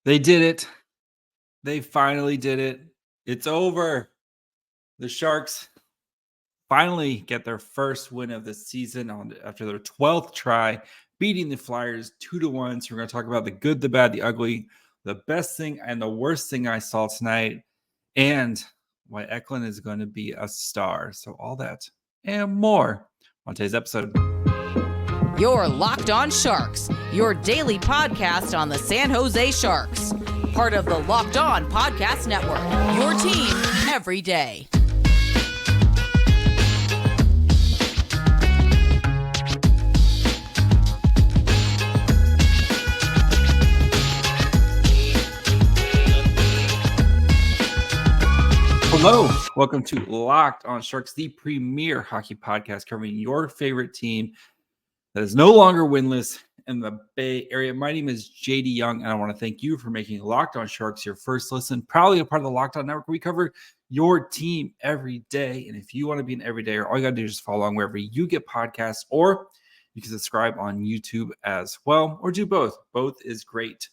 They did it. They finally did it. It's over. The Sharks finally get their first win of the season after their 12th try, beating the Flyers 2-1. So we're going to talk about the good, the bad, the ugly, the best thing and the worst thing I saw tonight, and why Eklund is going to be a star. So all that and more on today's episode. You're Locked On Sharks, your daily podcast on the San Jose Sharks. Part of the Locked On Podcast Network, your team every day. Hello, welcome to Locked On Sharks, the premier hockey podcast covering your favorite team that is no longer winless in the Bay Area. My name is JD Young, and I want to thank you for making Locked On Sharks your first listen. Proudly a part of the Locked On Network. We cover your team every day, and if you want to be an everydayer, all you got to do is just follow along wherever you get podcasts, or you can subscribe on YouTube as well, or do both. Both is great.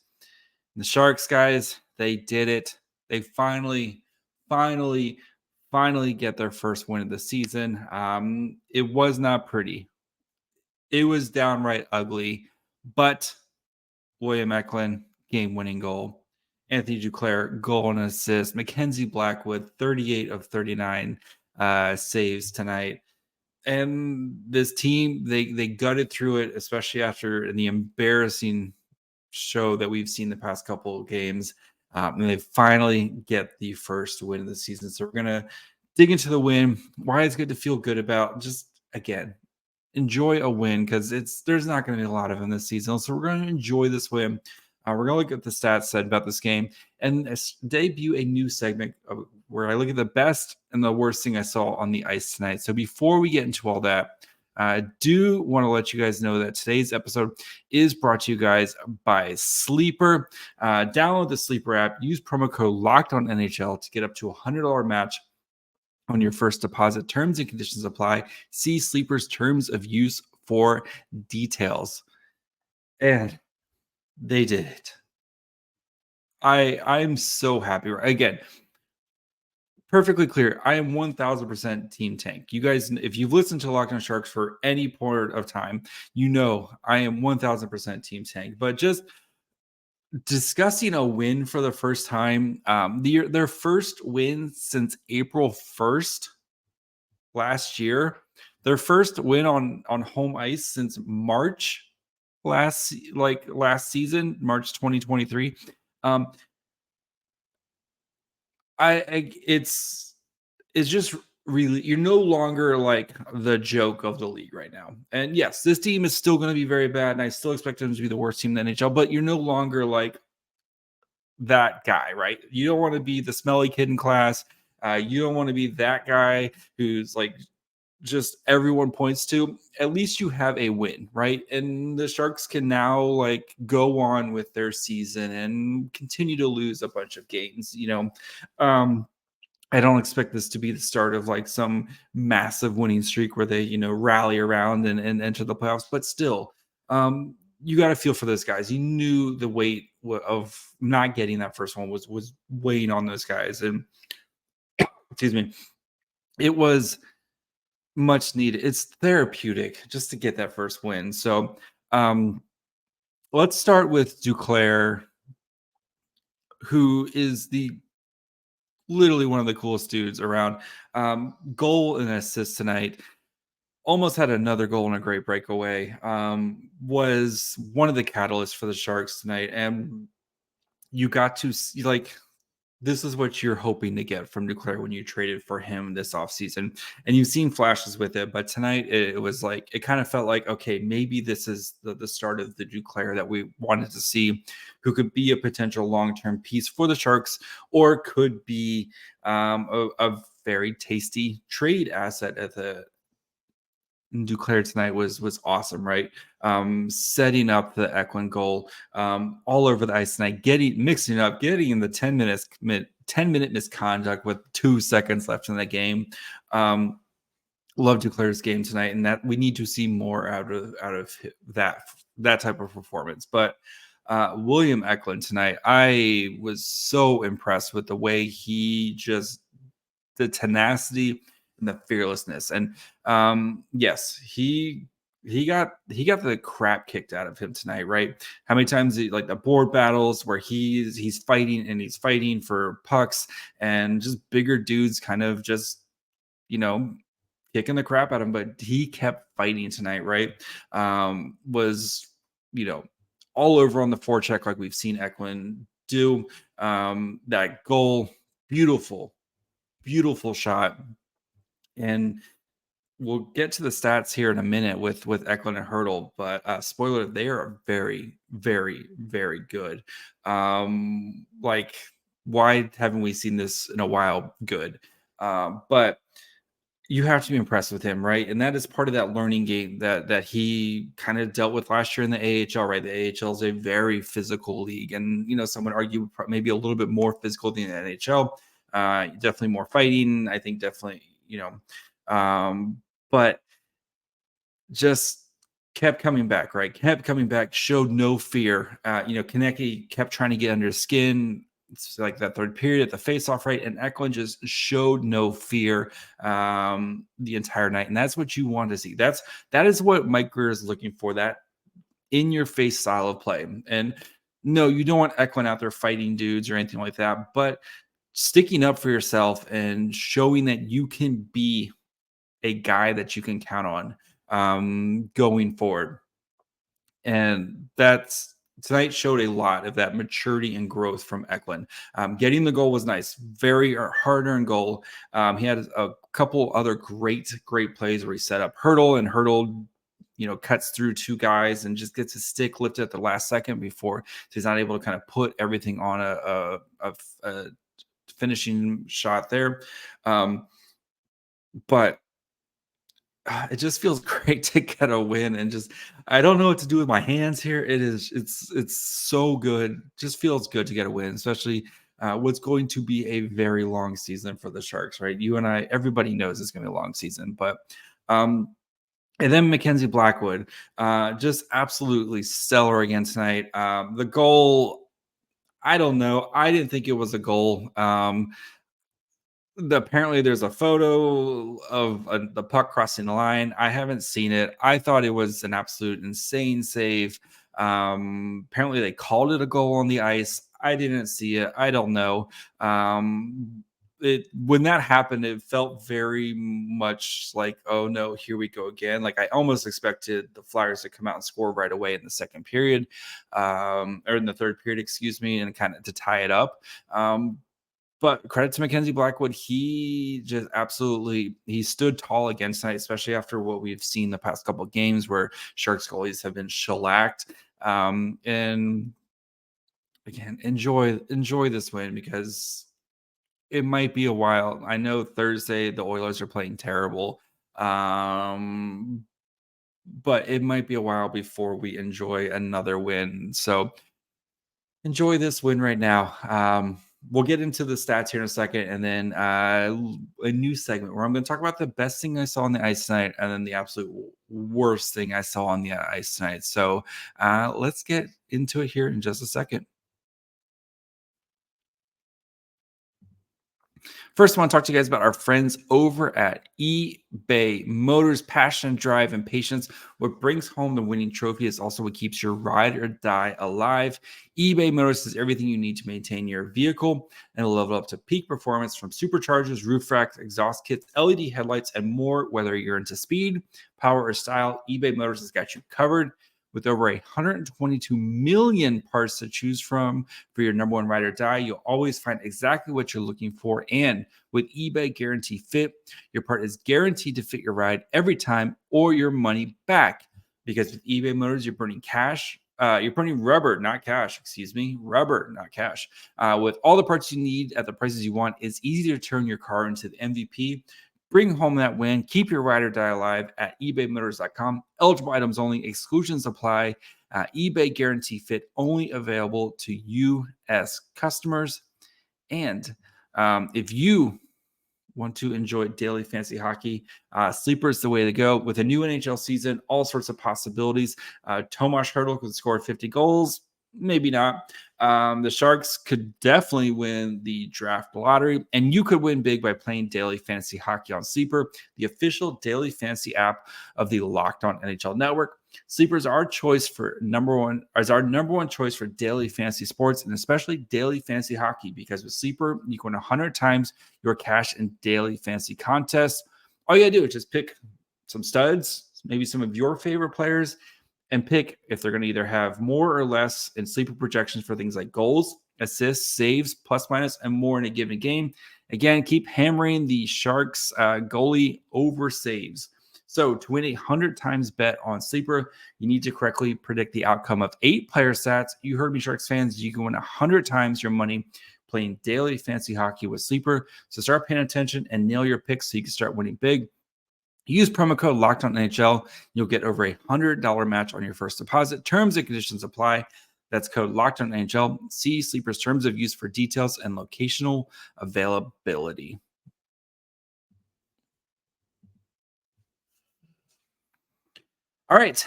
And the Sharks, guys, they did it. They finally get their first win of the season. It was not pretty. It was downright ugly, but William Eklund, game-winning goal. Anthony Duclair, goal and assist. Mackenzie Blackwood, 38 of 39 saves tonight. And this team, they gutted through it, especially after the embarrassing show that we've seen the past couple of games. And they finally get the first win of the season. So we're going to dig into the win, why it's good to feel good about. Just, again, enjoy a win because there's not going to be a lot of them this season. So we're going to enjoy this win. We're going to look at the stats said about this game and debut a new segment where I look at the best and the worst thing I saw on the ice tonight. So before we get into all that, I do want to let you guys know that today's episode is brought to you guys by Sleeper. Download the Sleeper app. Use promo code LOCKEDONNHL to get up to a $100 match on your first deposit. Terms and conditions apply. See Sleeper's terms of use for details. And they did it. I'm so happy. Again, perfectly clear. I am 1000% Team Tank. You guys, if you've listened to Locked On Sharks for any point of time, you know I am 1000% Team Tank. But just discussing a win for the first time, their first win since April 1st last year, their first win on home ice since March last season, March 2023. It's just really, you're no longer like the joke of the league right now. And yes, this team is still going to be very bad, and I still expect them to be the worst team in the NHL, but you're no longer like that guy, right? You don't want to be the smelly kid in class. You don't want to be that guy who's like just everyone points to. At least you have a win, right? And the Sharks can now like go on with their season and continue to lose a bunch of games. I don't expect this to be the start of like some massive winning streak where they, rally around and enter the playoffs. But still, you got to feel for those guys. You knew the weight of not getting that first one was weighing on those guys. And excuse me, it was much needed. It's therapeutic just to get that first win. So let's start with Duclair, who is literally one of the coolest dudes around. Goal and assist tonight. Almost had another goal and a great breakaway. Was one of the catalysts for the Sharks tonight. And you got to see, this is what you're hoping to get from Duclair when you traded for him this offseason. And you've seen flashes with it, but tonight it was like, it kind of felt like, okay, maybe this is the start of the Duclair that we wanted to see, who could be a potential long-term piece for the Sharks, or could be a very tasty trade asset at the Duclair tonight was awesome, right? Setting up the Eklund goal all over the ice tonight, mixing up, getting in the 10-minute misconduct with 2 seconds left in the game. Love Duclair's game tonight, and that we need to see more out of that type of performance. But William Eklund tonight, I was so impressed with the way he just the tenacity and the fearlessness. And yes, he got the crap kicked out of him tonight, right? How many times like the board battles where he's fighting and he's fighting for pucks and just bigger dudes kind of just you know kicking the crap out of him, but he kept fighting tonight, right? Was all over on the forecheck like we've seen Eklund do. That goal, beautiful, beautiful shot. And we'll get to the stats here in a minute with Eklund and Hertl, but spoiler, they are very, very, very good. Like, why haven't we seen this in a while? Good. But you have to be impressed with him, right? And that is part of that learning game that he kind of dealt with last year in the AHL, right? The AHL is a very physical league, and some would argue maybe a little bit more physical than the NHL. Definitely more fighting. I think definitely, but just kept coming back, right? Kept coming back, showed no fear. Konecny kept trying to get under his skin. It's like that third period at the face-off, right? And Eklund just showed no fear the entire night. And that's what you want to see. That is what Mike Grier is looking for, that in-your-face style of play. And no, you don't want Eklund out there fighting dudes or anything like that, but sticking up for yourself and showing that you can be a guy that you can count on going forward. And tonight showed a lot of that maturity and growth from Eklund. Getting the goal was nice, very hard-earned goal. He had a couple other great plays where he set up Hertl, cuts through two guys and just gets his stick lifted at the last second before he's not able to kind of put everything on a finishing shot there. But it just feels great to get a win, and just I don't know what to do with my hands here. It's so good. Just feels good to get a win, especially what's going to be a very long season for the Sharks, right? You and I, everybody knows it's going to be a long season, but and then Mackenzie Blackwood, just absolutely stellar again tonight. The goal, I don't know. I didn't think it was a goal. Apparently there's a photo of the puck crossing the line. I haven't seen it. I thought it was an absolute insane save. Apparently they called it a goal on the ice. I didn't see it. I don't know. When that happened, it felt very much like, oh no, here we go again. Like I almost expected the Flyers to come out and score right away in the second period, or in the third period, excuse me, and kind of to tie it up. But credit to Mackenzie Blackwood. He just he stood tall against tonight, especially after what we've seen the past couple of games where Sharks goalies have been shellacked. And again, enjoy this win because it might be a while. I know Thursday the Oilers are playing terrible. But it might be a while before we enjoy another win. So enjoy this win right now. We'll get into the stats here in a second, and then a new segment where I'm going to talk about the best thing I saw on the ice tonight and then the absolute worst thing I saw on the ice tonight. So let's get into it here in just a second. First, I want to talk to you guys about our friends over at eBay Motors. Passion, drive, and patience. What brings home the winning trophy is also what keeps your ride or die alive. eBay Motors is everything you need to maintain your vehicle and level up to peak performance, from superchargers, roof racks, exhaust kits, LED headlights, and more. Whether you're into speed, power, or style, eBay Motors has got you covered. With over 122 million parts to choose from for your number one ride or die, you'll always find exactly what you're looking for. And with eBay Guarantee Fit, your part is guaranteed to fit your ride every time or your money back. Because with eBay Motors, you're burning rubber, not cash. Rubber, not cash. With all the parts you need at the prices you want, it's easy to turn your car into the MVP. Bring home that win. Keep your ride or die alive at ebaymotors.com. Eligible items only. Exclusions apply. eBay Guarantee Fit only available to U.S. customers. And if you want to enjoy daily fantasy hockey, Sleeper is the way to go. With a new NHL season, all sorts of possibilities. Tomas Hertl could score 50 goals. maybe not. The Sharks could definitely win the draft lottery, and you could win big by playing daily fantasy hockey on Sleeper, the official daily fantasy app of the Locked On NHL Network. Sleeper is our number one choice for daily fantasy sports, and especially daily fantasy hockey, because with Sleeper, you can win 100 times your cash in daily fantasy contests. All you gotta do is just pick some studs, maybe some of your favorite players, and pick if they're going to either have more or less in sleeper projections for things like goals, assists, saves, plus minus, and more in a given game. Again, keep hammering the Sharks goalie over saves. So to win a 100 times bet on Sleeper, you need to correctly predict the outcome of 8 player stats. You heard me, Sharks fans. You can win 100 times your money playing daily fantasy hockey with Sleeper. So start paying attention and nail your picks so you can start winning big. Use promo code LOCKEDONNHL. You'll get over $100 match on your first deposit. Terms and conditions apply. That's code LOCKEDONNHL. See Sleeper's terms of use for details and locational availability. All right,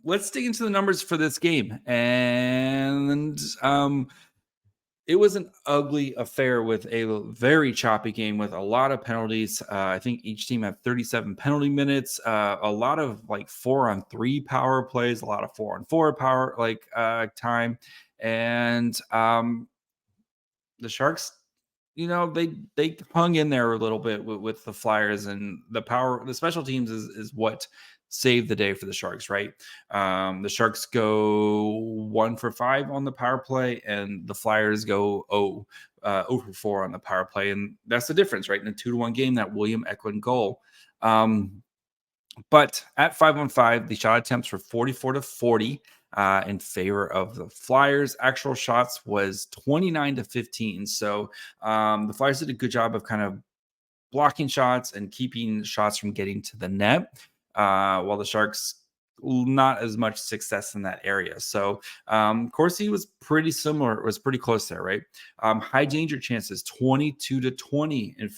let's dig into the numbers for this game. And it was an ugly affair with a very choppy game with a lot of penalties. I think each team had 37 penalty minutes, a lot of like 4-on-3 power plays, a lot of 4-on-4 power time. And the Sharks, they hung in there a little bit with the Flyers, and the special teams is what saved the day for the Sharks, right? The Sharks go 1 for 5 on the power play, and the Flyers go 0 for 4 on the power play. And that's the difference, right? In a 2-1 game, that William Eklund goal. But at 5-on-5, the shot attempts were 44-40 in favor of the Flyers. Actual shots was 29-15. So the Flyers did a good job of kind of blocking shots and keeping shots from getting to the net, while the Sharks not as much success in that area. So Corsi was pretty similar. It was pretty close there, right? High danger chances, 22-20 in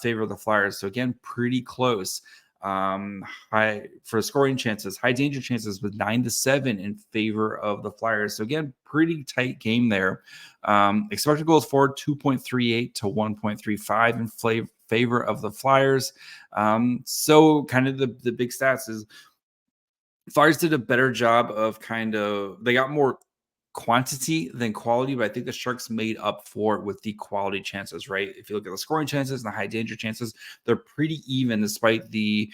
favor of the Flyers. So again, pretty close. High for scoring chances, high danger chances with 9-7 in favor of the Flyers. So again, pretty tight game there. Expected goals for 2.38 to 1.35 in favor of the Flyers. So kind of the big stats is Flyers did a better job of they got more quantity than quality, but I think the Sharks made up for it with the quality chances, right? If you look at the scoring chances and the high danger chances, they're pretty even despite the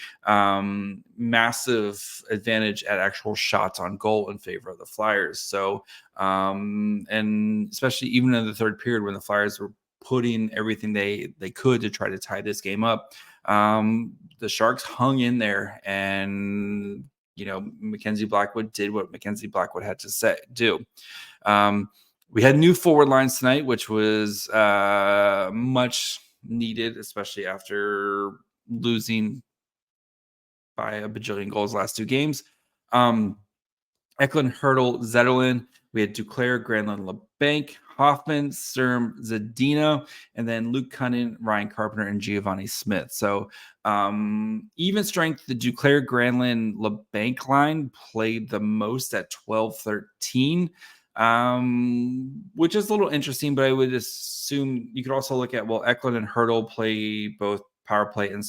massive advantage at actual shots on goal in favor of the Flyers. So, and especially even in the third period when the Flyers were putting everything they could to try to tie this game up, the Sharks hung in there, and Mackenzie Blackwood did what Mackenzie Blackwood had to do. We had new forward lines tonight, which was much needed, especially after losing by a bajillion goals last 2 games. Eklund, Hertl, Zetterlund. We had Duclair, Granlund, LeBanc, Hoffman, Sturm, Zadina, and then Luke Cunnin, Ryan Carpenter, and Giovanni Smith. So even strength, the Duclair, Granlund, LeBanc line played the most at 12-13, which is a little interesting, but I would assume you could also look at, Eklund and Hertl play both power play and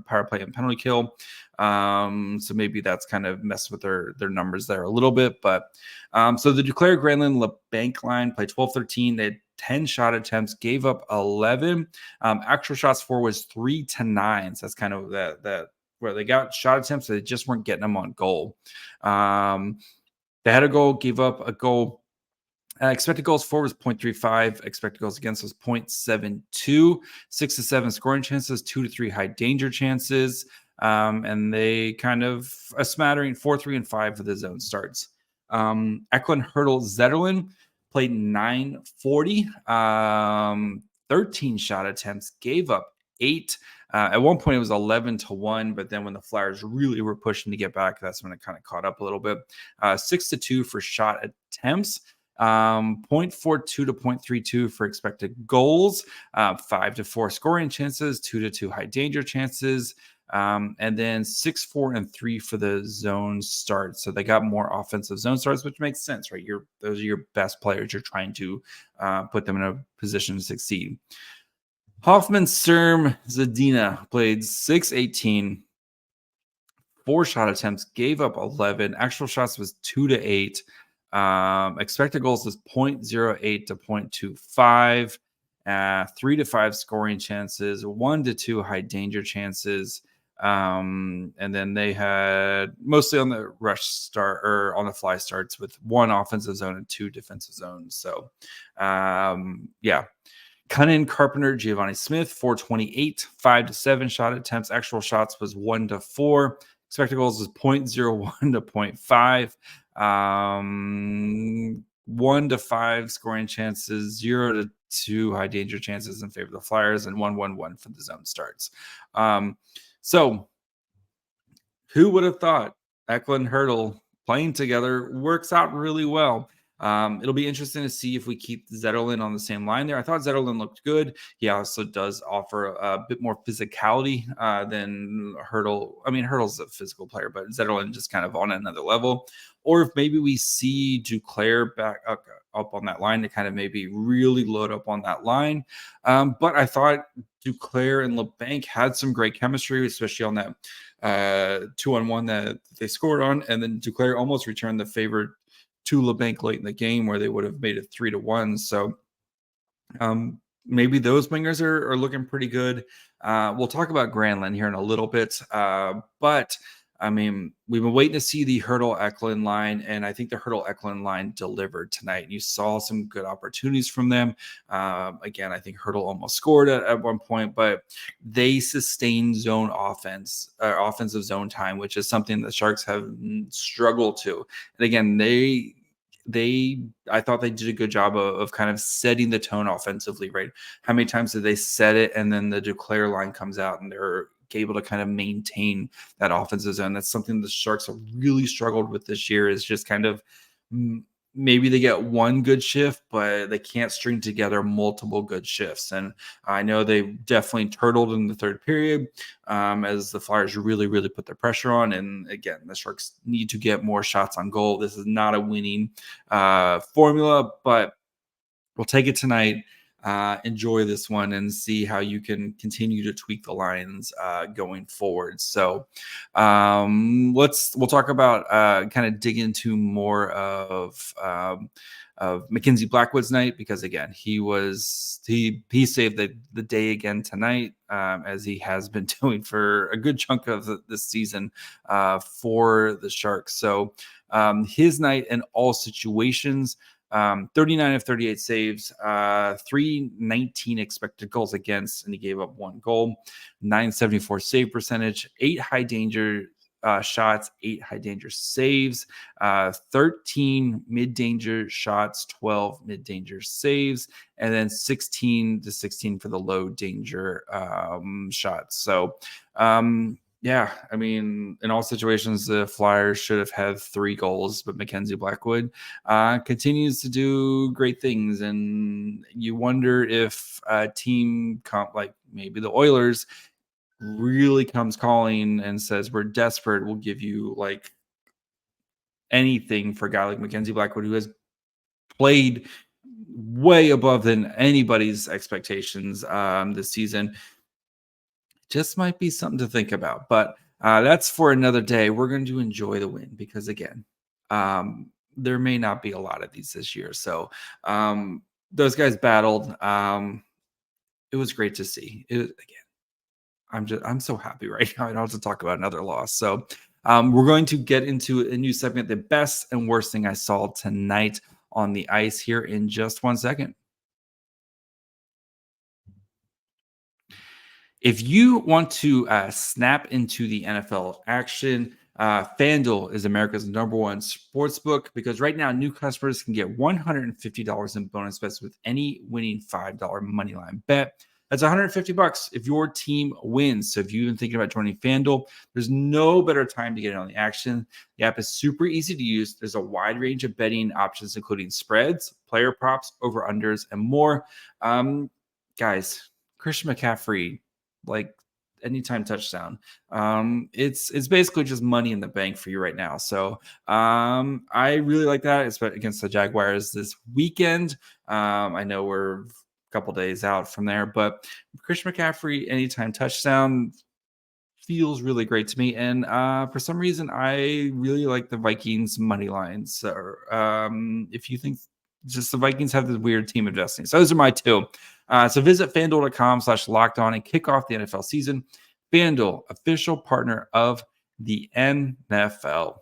power play and penalty kill. So maybe that's kind of messed with their numbers there a little bit. But so the Duclair, Granlund, LeBanc line played 12-13. They had 10 shot attempts, gave up 11. Actual shots for was 3-9. So that's kind of that where they got shot attempts, so they just weren't getting them on goal. They had a goal, gave up a goal. Expected goals for was 0.35. Expected goals against was 0.72. 6-7 scoring chances, 2-3 high danger chances. And they kind of a smattering 4-3 and 5 for the zone starts. Eklund, Hertl, Zetterlund played 940. 13 shot attempts, gave up 8. At one point, it was 11-1, but then when the Flyers really were pushing to get back, that's when it kind of caught up a little bit. 6-2 for shot attempts. 0.42 to 0.32 for expected goals, 5-4 scoring chances, 2-2 high danger chances, And then 6, 4, and 3 for the zone starts. So they got more offensive zone starts, which makes sense, right? Those are your best players. You're trying to put them in a position to succeed. Hoffman, Sturm, Zadina played 6-18, 4 shot attempts, gave up 11. Actual shots was 2-8. Expected goals was 0.08 to 0.25. 3-5 scoring chances, 1-2 high danger chances. And then they had mostly on the rush start or on the fly starts with 1 offensive zone and 2 defensive zones. So, yeah. Cunnin, Carpenter, Giovanni Smith, 428, 5-7 shot attempts. Actual shots was 1-4. Expected goals was 0.01 to 0.5. 1-5 scoring chances, 0-2 high danger chances in favor of the Flyers, and 1-1-1 for the zone starts. So who would have thought Eklund Hertl playing together works out really well? It'll be interesting to see if we keep Zetterlund on the same line there. I thought Zetterlund looked good. He also does offer a bit more physicality than Hertl. I mean, Hertl's a physical player, but Zetterlund just kind of on another level. Or if maybe we see Duclair back up on that line to kind of maybe really load up on that line. But I thought Duclair and LeBanc had some great chemistry, especially on that 2-on-1 that they scored on. And then Duclair almost returned the favor to LeBanc late in the game where they would have made it 3-1. So maybe those wingers are looking pretty good. We'll talk about Granlund here in a little bit. But I mean, we've been waiting to see the Hertl Eklund line, and I think the Hertl Eklund line delivered tonight. You saw some good opportunities from them. Again, I think Hertl almost scored at one point, but they sustained zone offensive zone time, which is something the Sharks have struggled to. And again, I thought they did a good job of kind of setting the tone offensively, right? How many times did they set it and then the Duclair line comes out and they're able to kind of maintain that offensive zone? That's something the Sharks have really struggled with this year, is just kind of maybe they get one good shift, but they can't string together multiple good shifts. And I know they definitely turtled in the third period as the Flyers really, really put their pressure on. And again, the Sharks need to get more shots on goal. This is not a winning formula, but we'll take it tonight. Enjoy this one and see how you can continue to tweak the lines going forward. So we'll talk about kind of dig into more of Mackenzie Blackwood's night, because again, he saved the day again tonight, as he has been doing for a good chunk of this season for the Sharks. So his night in all situations. 39 of 38 saves, 319 expected goals against, and he gave up 1 goal, 974 save percentage, 8 high danger shots, 8 high danger saves, 13 mid danger shots, 12 mid danger saves, and then 16 for the low danger shots. So, yeah, I mean, in all situations, the Flyers should have had 3 goals, but Mackenzie Blackwood continues to do great things. And you wonder if a team like maybe the Oilers really comes calling and says, we're desperate, we'll give you like anything for a guy like Mackenzie Blackwood, who has played way above than anybody's expectations this season. Just might be something to think about, but that's for another day. We're going to enjoy the win because, again, there may not be a lot of these this year. So those guys battled. It was great to see. I'm so happy right now. I don't have to talk about another loss. So we're going to get into a new segment, the best and worst thing I saw tonight on the ice, here in just 1 second. If you want to snap into the NFL action, FanDuel is America's #1 sportsbook, because right now new customers can get $150 in bonus bets with any winning $5 moneyline bet. That's $150 if your team wins. So if you've been thinking about joining FanDuel, there's no better time to get in on the action. The app is super easy to use. There's a wide range of betting options, including spreads, player props, over-unders, and more. Guys, Christian McCaffrey, like, anytime touchdown. It's basically just money in the bank for you right now. So I really like that, especially against the Jaguars this weekend. I know we're a couple days out from there, but Christian McCaffrey anytime touchdown feels really great to me. And for some reason, I really like the Vikings money lines. So, if you think just the Vikings have this weird team of destiny. So those are my two. So visit FanDuel.com/lockedon and kick off the NFL season. FanDuel, official partner of the NFL.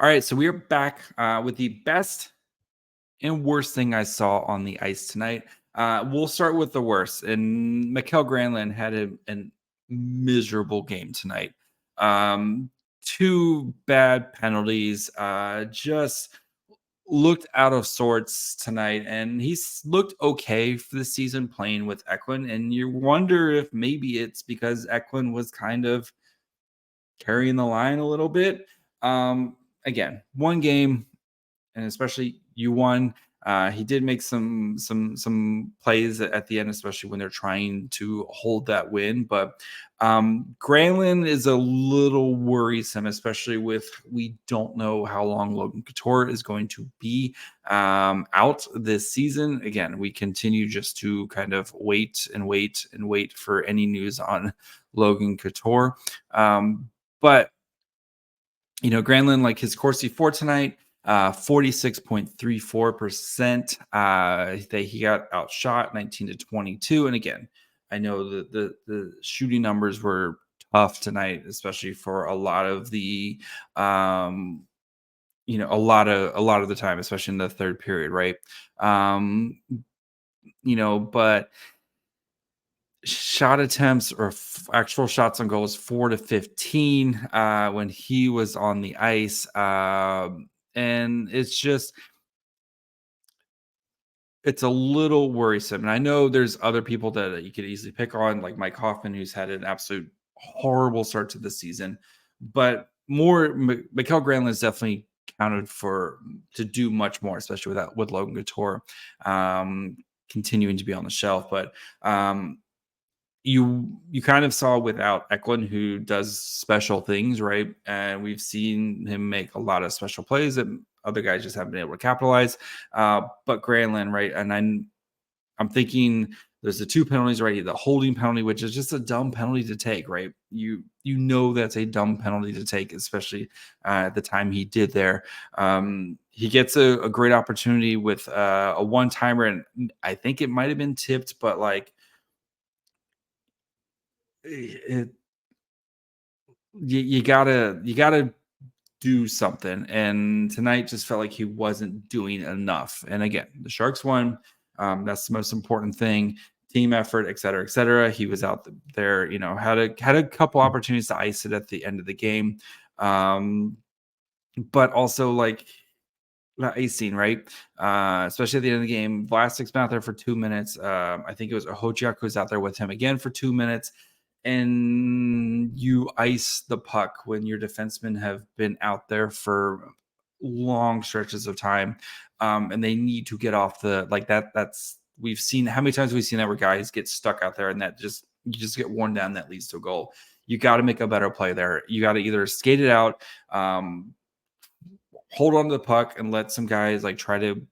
All right, so we are back with the best and worst thing I saw on the ice tonight. We'll start with the worst. And Mikael Granlund had a miserable game tonight. Two bad penalties. Just looked out of sorts tonight. And he's looked okay for the season playing with Eklund. And you wonder if maybe it's because Eklund was kind of carrying the line a little bit. Again, one game, and especially you won. He did make some plays at the end, especially when they're trying to hold that win. But Granlund is a little worrisome, especially with we don't know how long Logan Couture is going to be out this season. Again, we continue just to kind of wait for any news on Logan Couture. But Granlund, like his Corsi 4 tonight, 46.34%. That he got outshot 19-22. And again, I know that the shooting numbers were tough tonight, especially for a lot of the a lot of the time, especially in the third period, right? But shot attempts or actual shots on goal was 4-15 when he was on the ice. And it's a little worrisome. And I know there's other people that you could easily pick on, like Mike Hoffman, who's had an absolute horrible start to the season. But Mikael Granlund is definitely counted to do much more, especially with Logan Couture continuing to be on the shelf. But you kind of saw without Eklund, who does special things, right? And we've seen him make a lot of special plays that other guys just haven't been able to capitalize. But Granlund, right? And I'm thinking there's the two penalties, right? The holding penalty, which is just a dumb penalty to take, right? You know that's a dumb penalty to take, especially at the time he did there. He gets a great opportunity with a one-timer, and I think it might have been tipped, but like you gotta do something. And tonight just felt like he wasn't doing enough. And again, the Sharks won. That's the most important thing. Team effort, et cetera, et cetera. He was out there, had a couple opportunities to ice it at the end of the game. But also like not icing, right? Especially at the end of the game. Vlasic's been out there for 2 minutes. I think it was Hojiak who's out there with him again for 2 minutes. And you ice the puck when your defensemen have been out there for long stretches of time, and they need to get off that's we've seen how many times we've seen that where guys get stuck out there and you just get worn down. That leads to a goal. You got to make a better play there. You got to either skate it out, hold on to the puck and let some guys try to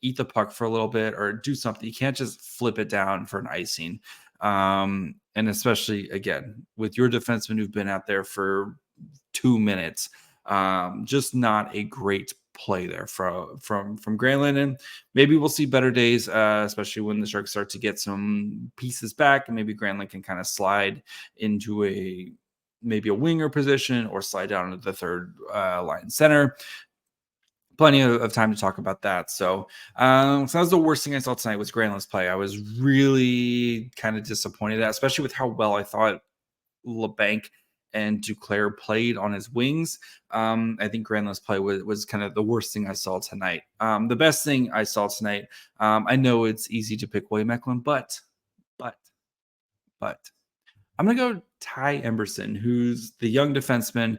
eat the puck for a little bit or do something. You can't just flip it down for an icing. And especially again with your defensemen who've been out there for 2 minutes, just not a great play there from Granlund. And maybe we'll see better days, especially when the Sharks start to get some pieces back, and maybe Granlund can kind of slide into maybe a winger position or slide down into the third line center. Plenty of time to talk about that. So that was the worst thing I saw tonight was Granlund's play. I was really kind of disappointed, especially with how well I thought LeBanc and Duclair played on his wings. I think Granlund's play was kind of the worst thing I saw tonight. The best thing I saw tonight, I know it's easy to pick William Eklund, but I'm going to go Ty Emberson, who's the young defenseman,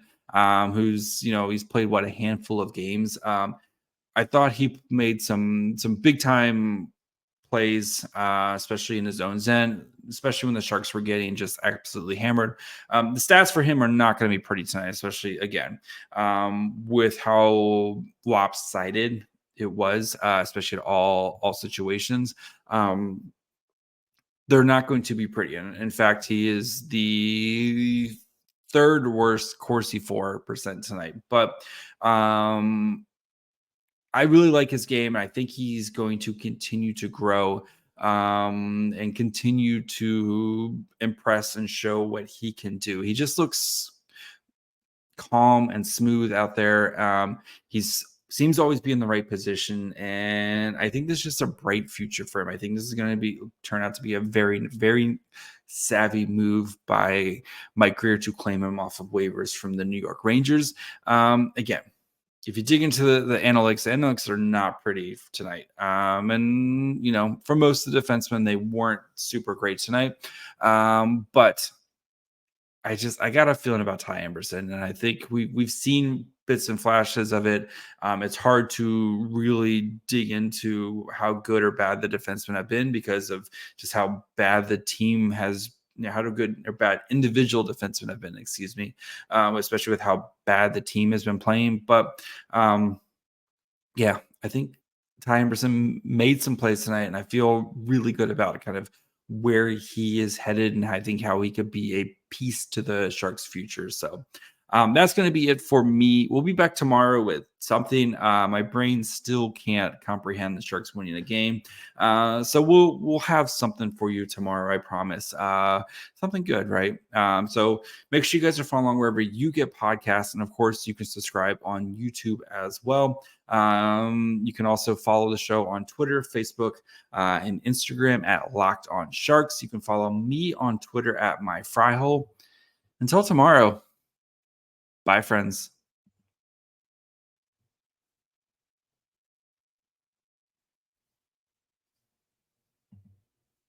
who's, he's played a handful of games. I thought he made some big time plays, especially in his own end, especially when the Sharks were getting just absolutely hammered. The stats for him are not going to be pretty tonight, especially again with how lopsided it was, especially at all situations. They're not going to be pretty. And in fact, he is the third worst Corsi %4 tonight. But I really like his game. I think he's going to continue to grow and continue to impress and show what he can do. He just looks calm and smooth out there. He's seems to always be in the right position, and I think this is just a bright future for him. I think this is going to turn out to be a very, very savvy move by Mike Grier to claim him off of waivers from the New York Rangers. Again, if you dig into the analytics are not pretty tonight. And, you know, for most of the defensemen, they weren't super great tonight. But I got a feeling about Ty Emberson, and I think we've seen bits and flashes of it. It's hard to really dig into how good or bad the defensemen have been because of just how bad the team has, how good or bad individual defensemen have been, especially with how bad the team has been playing. But yeah, I think Ty Emberson made some plays tonight, and I feel really good about kind of where he is headed, and I think how he could be a piece to the Sharks' future. So that's going to be it for me. We'll be back tomorrow with something. My brain still can't comprehend the Sharks winning a game. So we'll have something for you tomorrow, I promise. Something good, right? So make sure you guys are following along wherever you get podcasts. And of course, you can subscribe on YouTube as well. You can also follow the show on Twitter, Facebook, and Instagram at Locked On Sharks. You can follow me on Twitter at MyFryhole. Until tomorrow, bye, friends.